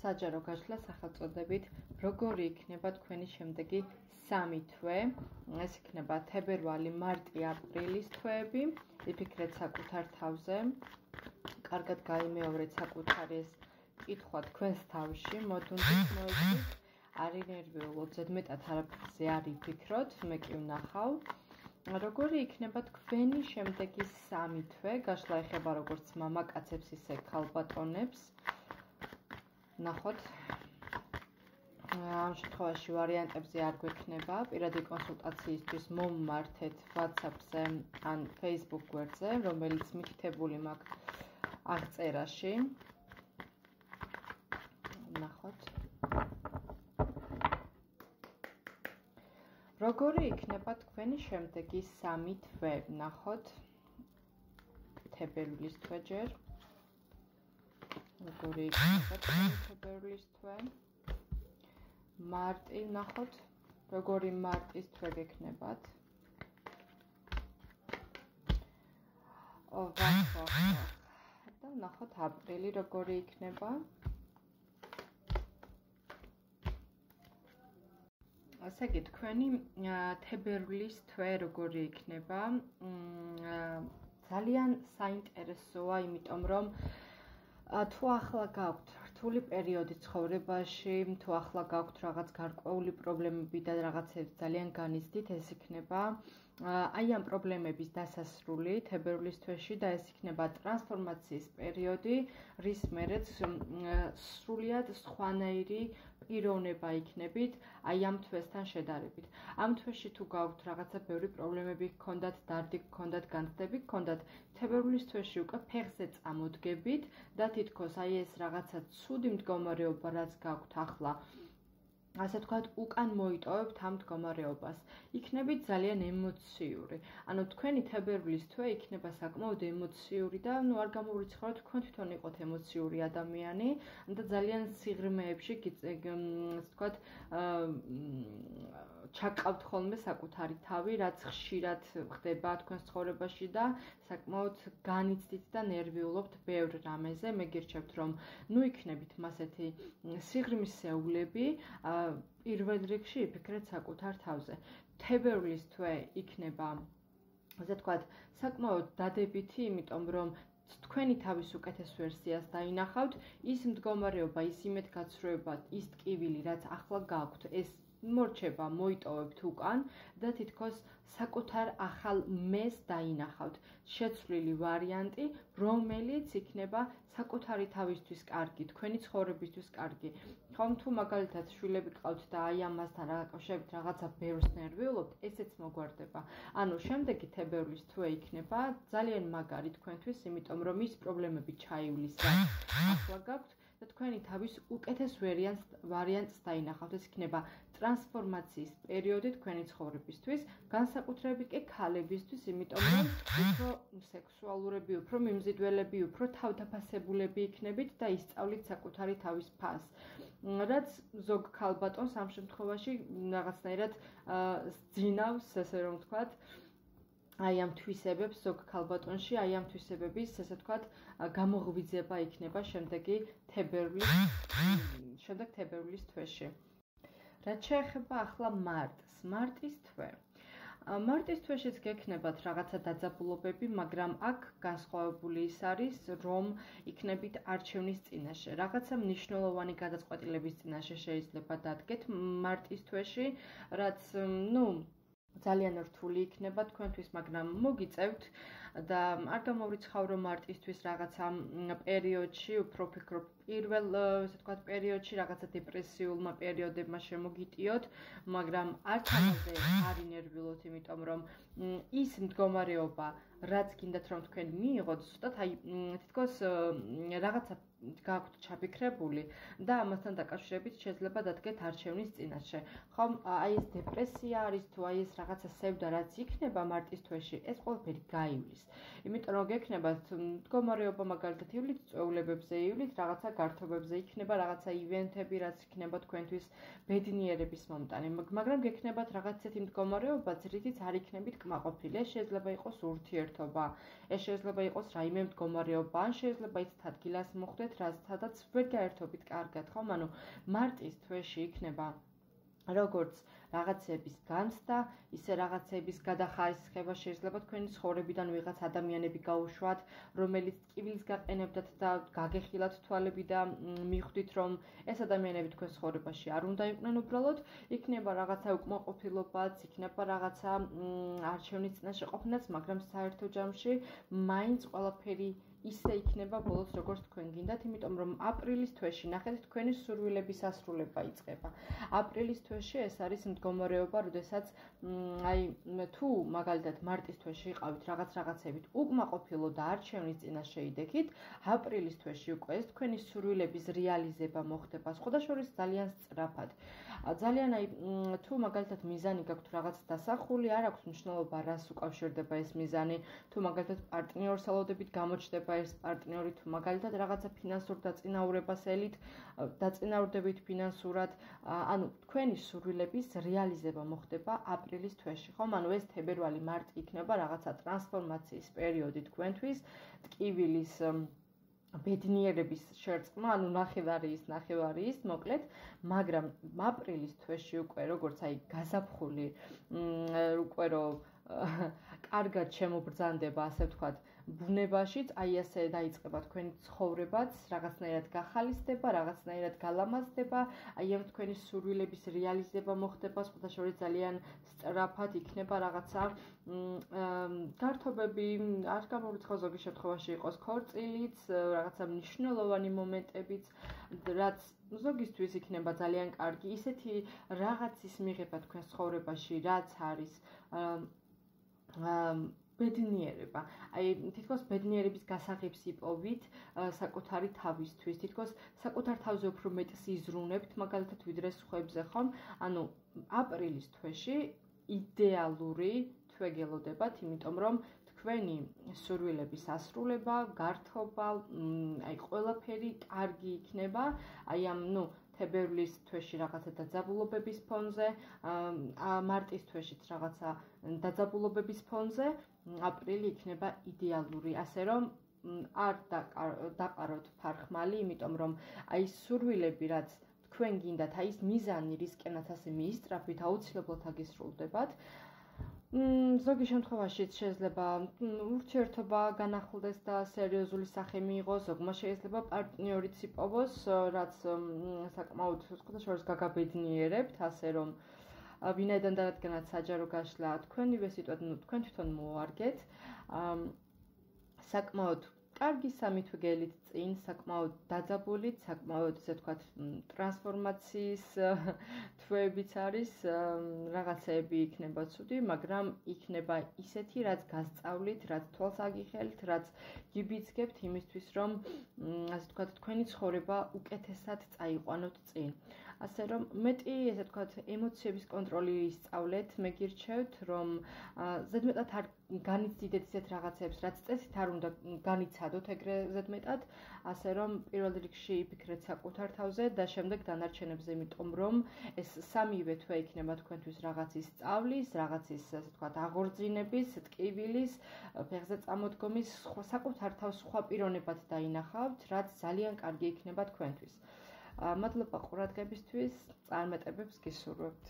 საჯარო გაშლა სახელწოდებით როგორი იქნება თქვენი შემდეგი 3 თვე. ეს იქნება თებერვალი, მარტი, აპრილის თვეები. იფიქრეთ საკუთარ თავზე. კარგად გაიმეორეთ საკუთარი ეს კითხვა თქვენს თავში, მოდუნდით მოეცით. არ ინერვიულოთ, ზედმეტად არაფერზე არ იფიქროთ, მე კი ვნახავ. როგორი იქნება თქვენი შემდეგი 3 თვე, გაშლა ეხება როგორც მამაკაცებს, ისე ქალბატონებს. ნახოთ. ამ შემთხვევაში ვარიანტებზე არ გვექნება. პირადი კონსულტაციისთვის მომმართეთ WhatsApp-ზე ან Facebook გვერდზე, რომელიც მითითებული მაქვს აღწერაში. ნახოთ. როგორი იქნება თქვენი შემდეგი 3 თვე? ნახოთ. თებერვლის თვე ჯერ. როგორი იქნება თქვენი თებერვლის თვე? მარტი, ნახოთ. როგორი მარტის თვე გექნებათ? და ნახოთ აპრილი როგორი იქნება? ასე იგი, თქვენი თებერვლის თვე როგორი იქნება? ძალიან საინტერესოა, იმიტომ რომ თუ ახლა გაქვთ რთული პერიოდი ცხოვრებაში, თუ ახლა გაქვთ რაღაც გარკვეული პრობლემები და რაღაცებს ძალიან განიცდით, ეს იქნება აი ამ პრობლემების დასასრული თებერვლის თვეში და ეს იქნება ტრანსფორმაციის პერიოდი, რის მერეც სრულიად სხვანაირი პიროვნება იქნებით აი ამ თვესთან შედარებით. ამ თვეში თუ გაქვთ რაღაცა ბევრი პრობლემები გქონდათ, დარდი გქონდათ, განცდები გქონდათ, თებერვლის თვეში უკვე ფეხზე წამოდგებით და თითქოს აი ეს რაღაცა ცუდი მდგომარეობა, რაც გაქვთ ახლა, ასე ვთქვათ, უკან მოიტოვებთ ამ მდგომარეობას. იქნებით ძალიან ემოციური. ანუ თქვენი თებერვლის თვე იქნება საკმაოდ ემოციური და არ გამოვრიცხავთ, თქვენ თვითონ იყოთ ემოციური ადამიანი და ძალიან სიღრმეებში, ასე ვთქვათ, ჩაკავთ ხოლმე საკუთარი თავი, რაც ხშირად ხდება თქვენს ცხოვრებაში და საკმაოდ განიცდით და ნერვიულობთ ბევრ რამეზე. მე გირჩევთ, რომ იქნებით მასეთი სიღრმისეულები, პირველ რიგში იფიქრეთ საკუთარ თავზე. თებერვლის თვე იქნება, ასე ვთქვათ, საკმაოდ დადებითი, იმიტომ რომ თქვენი თავის უკეთეს ვერსიას დაინახავთ, ის მდგომარეობა, ის იმედგაცრუება, ის ტკივილი, რაც ახლა გაქვთ, ეს მორჩება, მოიტოვებთ უკან და თითქოს საკუთარ ახალ მეს დაინახავთ. შეცვლილი ვარიანტი, რომელიც იქნება საკუთარი თავისთვის კარგი, თქვენი ცხოვრებისთვის კარგი. ხომ თუ მაგალითად შვილები გყავთ და აი ამასთან დაკავშირებით რაღაცა ბევრს ნერვიულობთ, ესეც მოგვარდება. ანუ შემდეგი თებერვლის თვე იქნება ძალიან მაგარი თქვენთვის, იმიტომ რომ ის პრობლემები ჩაივლის, რაც ახლა გაქვთ და თქვენი თავის უკეთეს ვარიანტს დაინახავთ. ეს იქნება ტრანსფორმაციის პერიოდი თქვენი ცხოვრებისთვის, განსაკუთრებით კი ქალებისთვის, იმიტომ რომ უფრო სექსუალურები, უფრო მიმზიდველები, უფრო თავდაფასებულები იქნებით და ისწავლით საკუთარი თავის ფასს. რაც ზოგ ქალბატონს ამ შემთხვევაში რაღაცნაირად სძინავს, ესე რომ ვთქვათ, აი ამ თვისებებს ზოგ ქალბატონში, აი ამ თვისებების, ესე ვთქვათ, გამოღვიძება იქნება შემდეგი თებერვლის თვეში. რაც შეეხება ახლა მარტის თვე. მარტის თვეშიც გექნებათ რაღაცა დაძაბულობები, მაგრამ აქ განსხვავებული ის არის, რომ იქნებით არჩევნის წინაშე. რაღაცა მნიშვნელოვანი გადაწყვეტილების წინაშე შეიძლება დადგეთ მარტის თვეში, რაც, ძალიან რთული იქნება თქვენთვის, მაგრამ მოგიწევთ და არ გამოვრიცხავ, რომ მარტისთვის რაღაცა პერიოდში, უფრო ვფიქრობ, პირველ, ესე ვთქვათ, პერიოდში რაღაცა დეპრესიულმა პერიოდებმა შემოგიტიოთ, მაგრამ არც ამაზე არ ინერვიულოთ, იმიტომ რომ ის მდგომარეობა, რაც გინდათ რომ თქვენ მიიღოთ, ზუსტად აი თითქოს რაღაცა გაქვთ ჩაფიქრებული და ამასთან დაკავშირებით შეიძლება დადგეთ არჩევნის წინაშე. ხომ აი ეს დეპრესია არის თუ აი ეს რაღაცა სევდა, რაც იქნება მარტის თვეში, ეს ყველაფერი გაივლის. იმიტომ რომ გექნებათ მდგომარეობა მაგალითად ივლით წვეულებებზე, ივლით რაღაცა გართობებზე, იქნება რაღაცა ივენთები, რაც იქნება თქვენთვის ბედნიერების მომტანი, მაგრამ გექნებათ რაღაც ისეთი მდგომარეობაც, რითიც არ იქნებით კმაყოფილი. ეს შეიძლება იყოს ურთიერთობა, ეს შეიძლება იყოს რაიმე მდგომარეობა, ან შეიძლება ის ადგილას მოხვდეთ, სადაც ვერ გაერთობით კარგად, ხომ? ანუ მარტის თვეში იქნება როგორც რაღაცების განცდა, ისე რაღაცების გადახარისხება შეიძლება თქვენი ცხოვრებიდან ვიღაც ადამიანები გაუშვათ, რომელიც ტკივილს გაყენებდათ და გაგეხილათ თვალები და მიხვდით, რომ ეს ადამიანები თქვენ ცხოვრებაში არ უნდა იყვნენ უბრალოდ, იქნება რაღაცა უკმაყოფილობაც, იქნება რაღაცა არჩევნის წინაშე ყოფნაც, მაგრამ საერთო ჯამში მაინც ყველაფერი ისე იქნება ბოლოს როგორც თქვენ გინდათ, იმიტომ რომ აპრილის თვეში ნახეთ თქვენი სურვილების ასრულება იწყება. აპრილის თვეში ეს არის მდგომარეობა, როდესაც თუ მაგალითად მარტის თვეში იყავით რაღაცებით უკმაყოფილო და არჩევნის წინაშე იდექით, აპრილის თვეში უკვე ეს თქვენი სურვილების რეალიზება მოხდება, სხვადასხვა ძალიან სწრაფად. ძალიან თუ მაგალითად მიზანი გაქვთ რაღაც დასახული, არ აქვს მნიშვნელობა რას უკავშირდება ეს მიზანი, თუ მაგალითად პარტნიორს ელოდებით გამოჩნდება ეს პარტნიორი, თუ მაგალითად რაღაცა ფინანსურ დაწინაურებას ელით, დაწინაურდებით ფინანსურად, ანუ თქვენი სურვილების რეალიზება მოხდება აპრილის თვეში, ხომ? ანუ ეს თებერვალი, მარტი იქნება რაღაცა ტრანსფორმაციის პერიოდი თქვენთვის, ტკივილის ბედნიერების შერწყმა, ანუ ნახევარი ის, მოკლედ, მაგრამ აპრილის თვეში უკვე როგორც გაზაფხული, უკვე რომ კარგად შემობრძანდება, ასე ვთქვათ, ბუნებაშიც, ასე დაიწყება თქვენი ცხოვრებაც, რაღაცნაირად გახალისდება, რაღაცნაირად გალამაზდება, ამ თქვენი სურვილების რეალიზება მოხდება, სხვადასხვა ძალიან სწრაფად იქნება რაღაცა გართობები, არ გამორიცხავს ზოგი შემთხვევაში იყოს ქორწილიც, რაღაცა მნიშვნელოვანი მომენტებიც, რაც ზოგისთვის იქნება ძალიან კარგი, ისეთი რაღაცის მიღება თქვენ ცხოვრებაში, რაც არის ბედნიერება. თითქოს ბედნიერების გასაღებს იპოვით საკუთარი თავისთვის, თითქოს საკუთარ თავზე უფრო მეტს იზრუნებთ, მაგალითად ვიდრე სხვებზე, ხომ? ანუ აპრილის თვეში იდეალური თვე გელოდებათ, იმიტომ რომ თქვენი სურვილების ასრულება, გართობა, ყველაფერი კარგი იქნება, თებერვლის თვეში რაღაცა დაძაბულობების ფონზე, მარტის თვეშიც რაღაცა დაძაბულობების ფონზე, აპრილი იქნება იდეალური, ასე რომ არ დაყაროთ ფარხმალი, იმიტომ რომ სურვილები, რაც თქვენ გინდათ, ის მიზანი, რისკენაც ასე მიისწრაფით, აუცილებლად აგისრულდებათ. ზოგი შემთხვევაშიც შეიძლება ურთიერთობა განახლდეს და სერიოზული სახე მიიღოს, ზოგმა შეიძლება პარტნიორიც იპოვოს, რაც საკმაოდ სხვადასხვა გაგაბედნიერებთ, ასე რომ ვინაიდან და რადგანაც საჯარო გაშლა თქვენივე სიტუაცია, თქვენ თვითონ მოუარგეთ, საკმაოდ კარგი სამი თვგელით წინ, საკმაოდ დაძაბულით, საკმაოდ ესე ვთქვათ ტრანსფორმაციის თვეებიც არის, რაღაცეები იქნება ცუდი, მაგრამ იქნება ისეთი, რაც გასწავლით, რაც თვალს აგიხელთ, რაც გიბიძგებთ იმისთვის, რომ ასე ვთქვათ თქვენი ცხოვრება უკეთესად წაიყვანოთ წინ. ასე რომ მეტი ესე ვთქვათ ემოციების კონტროლი ისწავლეთ, მე გირჩევთ, რომ ზედმეტად არ განიცდიდეთ ისეთ რაღაცებს, რაც წესით არ უნდა განიცადოთ ეგრე ზედმეტად, ასე რომ პირველ რიგში იფიქრეთ საკუთარ თავზე და შემდეგ დანარჩენებზე, იმიტომ რომ ეს სამივე თვე იქნება თქვენთვის რაღაცის სწავლის, რაღაცის ასე ვთქვათ აღორძინების, ტკივილის, ფეხზე წამოდგომის, საკუთარ თავს სხვა პიროვნებად დაინახავთ, რაც ძალიან კარგი იქნება თქვენთვის. მადლობა ყურადღებისთვის, წარმატებებს გისურვებთ.